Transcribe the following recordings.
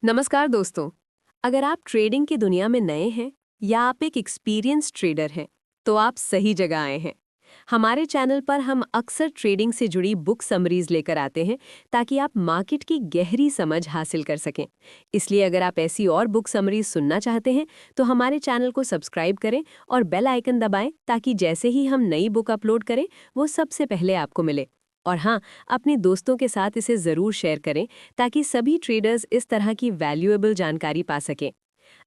नमस्कार दोस्तों। अगर आप ट्रेडिंग की दुनिया में नए हैं या आप एक एक्सपीरियंस ट्रेडर हैं, तो आप सही जगह आए हैं। हमारे चैनल पर हम अक्सर ट्रेडिंग से जुड़ी बुक समरीज लेकर आते हैं ताकि आप मार्केट की गहरी समझ हासिल कर सकें। इसलिए अगर आप ऐसी और बुक समरीज सुनना चाहते हैं तो हमारे चैनल को सब्सक्राइब करें और बेल आइकन दबाएं ताकि जैसे ही हम नई बुक अपलोड करें वो सबसे पहले आपको मिले। और हाँ, अपने दोस्तों के साथ इसे ज़रूर शेयर करें ताकि सभी ट्रेडर्स इस तरह की वैल्यूएबल जानकारी पा सकें।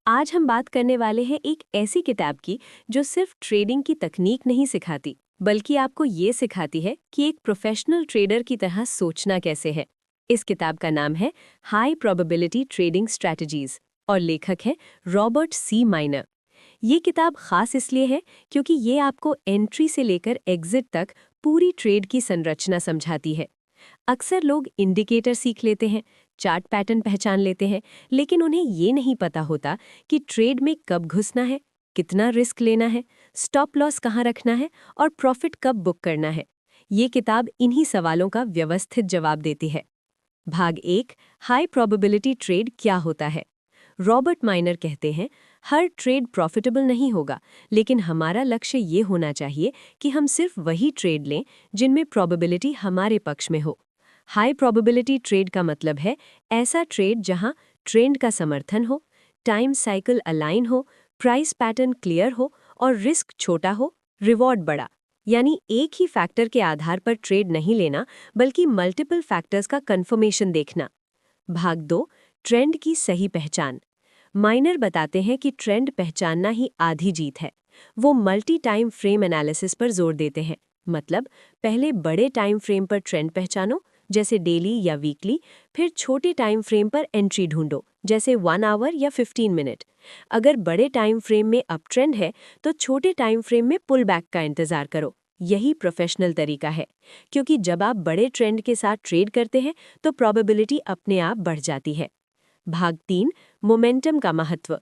आज हम बात करने वाले हैं एक ऐसी किताब की जो सिर्फ ट्रेडिंग की तकनीक नहीं सिखाती, बल्कि आपको ये सिखाती है कि एक प्रोफेशनल ट्रेडर की तरह सोचना कैसे है। इस किताब का नाम है हाई प्रोबेबिलिटी ट्रेडिंग स्ट्रैटेजीज और लेखक है रॉबर्ट सी माइनर। ये किताब खास इसलिए है क्योंकि ये आपको एंट्री से लेकर एग्जिट तक पूरी ट्रेड की संरचना समझाती है। अक्सर लोग इंडिकेटर सीख लेते हैं, चार्ट पैटर्न पहचान लेते हैं, लेकिन उन्हें ये नहीं पता होता कि ट्रेड में कब घुसना है, कितना रिस्क लेना है, स्टॉप लॉस कहाँ रखना है और प्रॉफिट कब बुक करना है। ये किताब इन्हीं सवालों का व्यवस्थित जवाब देती है। भाग 1, हाई प्रोबेबिलिटी ट्रेड क्या होता है। रॉबर्ट माइनर कहते हैं, हर ट्रेड प्रॉफिटेबल नहीं होगा, लेकिन हमारा लक्ष्य ये होना चाहिए कि हम सिर्फ वही ट्रेड लें जिनमें प्रोबेबिलिटी हमारे पक्ष में हो। हाई प्रोबेबिलिटी ट्रेड का मतलब है ऐसा ट्रेड जहां ट्रेंड का समर्थन हो, टाइम साइकिल अलाइन हो, प्राइस पैटर्न क्लियर हो और रिस्क छोटा हो, रिवॉर्ड बड़ा। यानी एक ही फैक्टर के आधार पर ट्रेड नहीं लेना, बल्कि मल्टीपल फैक्टर्स का कंफर्मेशन देखना। भाग 2, ट्रेंड की सही पहचान। माइनर बताते हैं कि ट्रेंड पहचानना ही आधी जीत है। वो मल्टी टाइम फ्रेम एनालिसिस पर जोर देते हैं। मतलब पहले बड़े टाइम फ्रेम पर ट्रेंड पहचानो, जैसे डेली या वीकली, फिर छोटे टाइम फ्रेम पर एंट्री ढूंढो, जैसे 1 आवर या 15 मिनट। अगर बड़े टाइम फ्रेम में अप ट्रेंड है तो छोटे टाइम फ्रेम में पुल बैक का इंतजार करो। यही प्रोफेशनल तरीका है, क्योंकि जब आप बड़े ट्रेंड के साथ ट्रेड करते हैं तो प्रोबेबिलिटी अपने आप बढ़ जाती है। भाग 3, मोमेंटम का महत्व।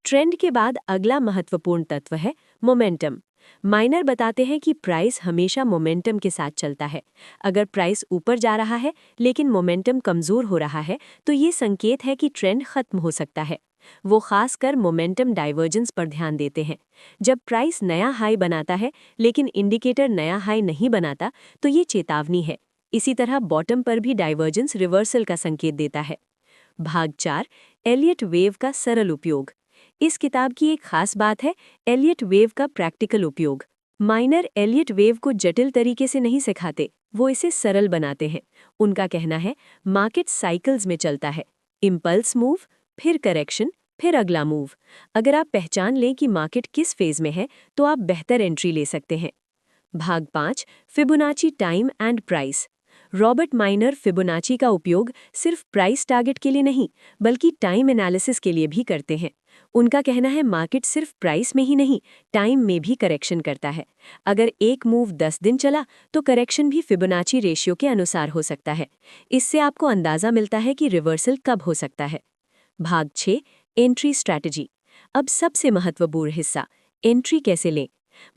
ट्रेंड के बाद अगला महत्वपूर्ण तत्व है मोमेंटम। माइनर बताते हैं कि प्राइस हमेशा मोमेंटम के साथ चलता है। अगर प्राइस ऊपर जा रहा है लेकिन मोमेंटम कमजोर हो रहा है तो ये संकेत है कि ट्रेंड खत्म हो सकता है। वो खासकर मोमेंटम डाइवर्जेंस पर ध्यान देते हैं। जब प्राइस नया हाई बनाता है लेकिन इंडिकेटर नया हाई नहीं बनाता तो ये चेतावनी है। इसी तरह बॉटम पर भी डाइवर्जेंस रिवर्सल का संकेत देता है। भाग 4, एलियट वेव का सरल उपयोग। इस किताब की एक खास बात है एलियट वेव का प्रैक्टिकल उपयोग। माइनर एलियट वेव को जटिल तरीके से नहीं सिखाते, वो इसे सरल बनाते हैं। उनका कहना है मार्केट साइकिल्स में चलता है, इम्पल्स मूव, फिर करेक्शन, फिर अगला मूव। अगर आप पहचान लें कि मार्केट किस फेज में है तो आप बेहतर एंट्री ले सकते हैं। भाग 5, Fibonacci time and price. Robert minor Fibonacci का उपयोग सिर्फ प्राइस टारगेट के लिए नहीं, बल्कि टाइम एनालिसिस के लिए भी करते हैं। उनका कहना है मार्केट सिर्फ प्राइस में ही नहीं, टाइम में भी करेक्शन करता है। अगर एक मूव 10 दिन चला तो करेक्शन भी फिबोनाची रेशियो के अनुसार हो सकता है। इससे आपको अंदाजा मिलता है कि रिवर्सल कब हो सकता है। भाग 6, एंट्री स्ट्रैटेजी। अब सबसे महत्वपूर्ण हिस्सा, एंट्री कैसे लें।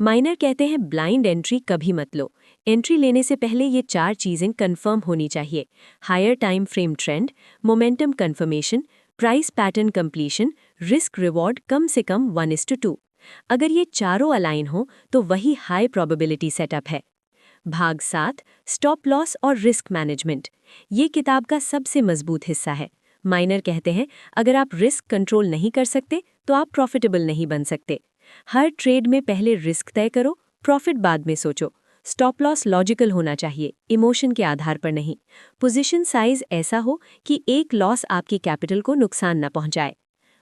माइनर कहते हैं ब्लाइंड एंट्री कभी मत लो। एंट्री लेने से पहले ये 4 चीजें कंफर्म होनी चाहिए: higher time frame trend, momentum confirmation, price pattern completion, risk reward कम से कम 1:2। अगर ये चारों अलाइन हो तो वही हाई प्रोबेबिलिटी सेटअप है। भाग 7, स्टॉप लॉस और रिस्क मैनेजमेंट। ये किताब का सबसे मजबूत हिस्सा है। माइनर कहते हैं अगर आप रिस्क कंट्रोल नहीं कर सकते तो आप प्रॉफिटेबल नहीं बन सकते। हर ट्रेड में पहले रिस्क तय करो, प्रॉफिट बाद में सोचो। स्टॉप लॉस लॉजिकल होना चाहिए, इमोशन के आधार पर नहीं। पोजीशन साइज ऐसा हो कि एक लॉस आपकी कैपिटल को नुकसान न पहुंचाए।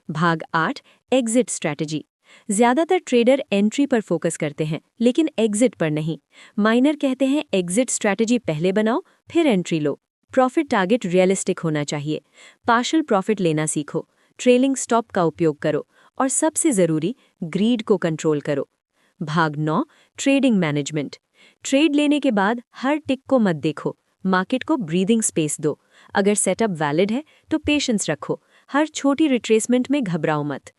भाग 8, एग्जिट स्ट्रैटेजी। ज्यादातर ट्रेडर एंट्री पर फोकस करते हैं लेकिन एग्जिट पर नहीं। माइनर कहते हैं एग्जिट स्ट्रैटेजी पहले बनाओ, फिर एंट्री लो। प्रॉफिट टारगेट रियलिस्टिक होना चाहिए। पार्शियल प्रॉफिट लेना सीखो, ट्रेलिंग स्टॉप का उपयोग करो और सबसे जरूरी, ग्रीड को कंट्रोल करो। भाग 9, ट्रेडिंग मैनेजमेंट। ट्रेड लेने के बाद हर टिक को मत देखो, मार्केट को ब्रीदिंग स्पेस दो। अगर सेटअप वैलिड है तो पेशेंस रखो, हर छोटी रिट्रेसमेंट में घबराओ मत।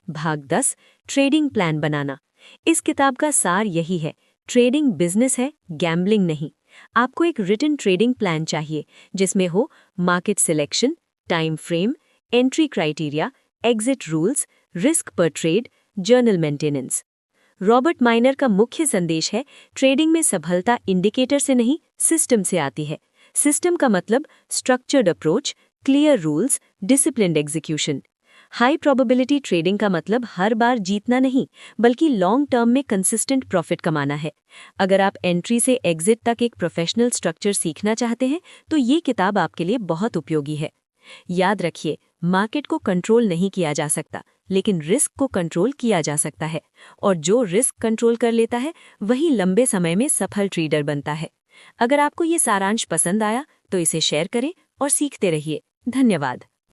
भाग 10, ट्रेडिंग प्लान बनाना। इस किताब का सार यही है, ट्रेडिंग बिजनेस है, गैम्बलिंग नहीं। आपको एक रिटन ट्रेडिंग प्लान चाहिए जिसमें हो market selection, time frame, entry criteria, exit rules, risk per trade, journal maintenance. Robert Miner का मुख्य संदेश है, ट्रेडिंग में सफलता इंडिकेटर से नहीं, सिस्टम से आती है। सिस्टम का मतलब structured approach, clear rules, disciplined execution. High probability trading का मतलब हर बार जीतना नहीं, बल्कि लॉन्ग टर्म में कंसिस्टेंट प्रॉफिट कमाना है। अगर आप एंट्री से एग्जिट तक एक प्रोफेशनल स्ट्रक्चर सीखना चाहते हैं, तो ये किताब आपके लिए बहुत उपयोगी है। याद रखिए, मार्केट को कंट्रोल नहीं किया जा सकता, लेकिन रिस्क को कंट्रोल किया जा सकता है। और जो रिस्क कंट्रोल कर लेता है, वही लंबे समय में सफल ट्रेडर बनता है। अगर आपको ये सारांश पसंद आया, तो इसे शेयर करें और सीखते रहिए। धन्यवाद।